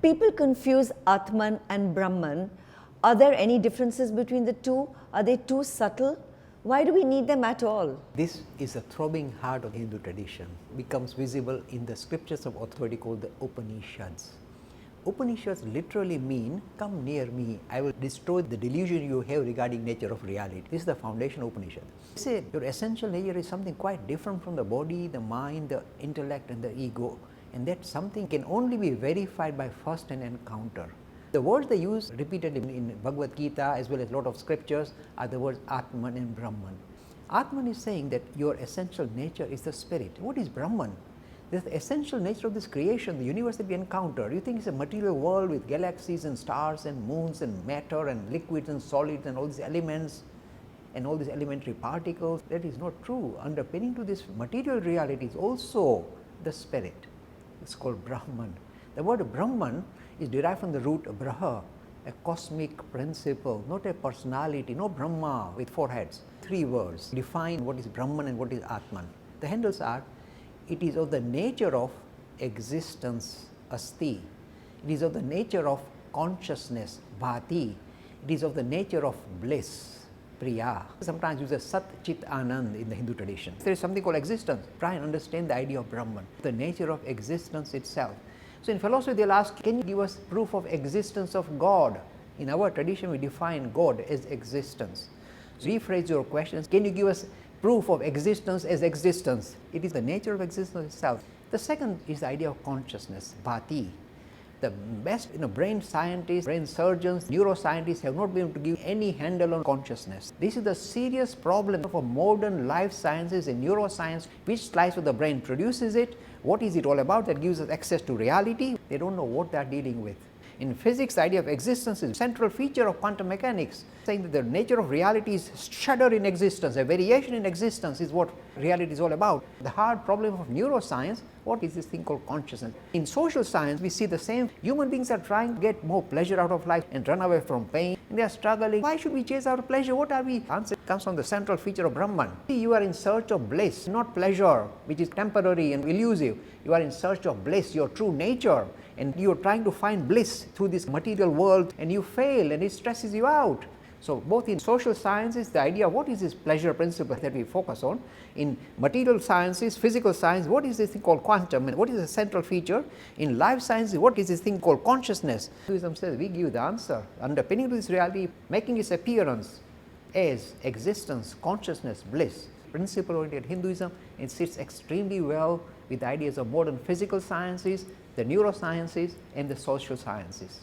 People confuse Atman and Brahman. Are there any differences between the two? Are they too subtle? Why do we need them at all? This is the throbbing heart of Hindu tradition, becomes visible in the scriptures of authority called the Upanishads. Upanishads literally mean, come near me, I will destroy the delusion you have regarding nature of reality. This is the foundation of Upanishad. They say your essential nature is something quite different from the body, the mind, the intellect and the ego, and that something can only be verified by first-hand encounter. The words they use repeatedly in Bhagavad Gita as well as a lot of scriptures are the words Atman and Brahman. Atman is saying that your essential nature is the spirit. What is Brahman? This is the essential nature of this creation, the universe that we encounter. You think it's a material world with galaxies and stars and moons and matter and liquids and solids and all these elements and all these elementary particles. That is not true. Underpinning to this material reality is also the spirit. It's called Brahman. The word Brahman is derived from the root Braha, a cosmic principle, not a personality, no Brahma with 4 heads. 3 words define what is Brahman and what is Atman. The handles are, it is of the nature of existence, asti. It is of the nature of consciousness, bhati. It is of the nature of bliss, priya. Sometimes use a satchitananda in the Hindu tradition. There is something called existence. Try and understand the idea of Brahman, the nature of existence itself. So in philosophy they will ask, can you give us proof of existence of God? In our tradition we define God as existence. So rephrase your questions, can you give us proof of existence as existence? It is the nature of existence itself. The second is the idea of consciousness, bhati. The best brain scientists, brain surgeons, neuroscientists have not been able to give any handle on consciousness. This is the serious problem for modern life sciences and neuroscience. Which slice of the brain produces it? What is it all about that gives us access to reality? They don't know what they are dealing with. In physics, the idea of existence is a central feature of quantum mechanics, saying that the nature of reality is shudder in existence, a variation in existence is what reality is all about. The hard problem of neuroscience, what is this thing called consciousness? In social science, we see the same. Human beings are trying to get more pleasure out of life and run away from pain, and they are struggling. Why should we chase our pleasure? What are we? Answer comes from the central feature of Brahman. You are in search of bliss, not pleasure, which is temporary and elusive. You are in search of bliss, your true nature. And you are trying to find bliss through this material world and you fail and it stresses you out. So both in social sciences, the idea of what is this pleasure principle that we focus on. In material sciences, physical science, what is this thing called quantum and what is the central feature? In life sciences, what is this thing called consciousness? Hinduism says we give the answer, underpinning to this reality, making its appearance as existence, consciousness, bliss. Principle-oriented Hinduism, it sits extremely well with the ideas of modern physical sciences, the neurosciences and the social sciences.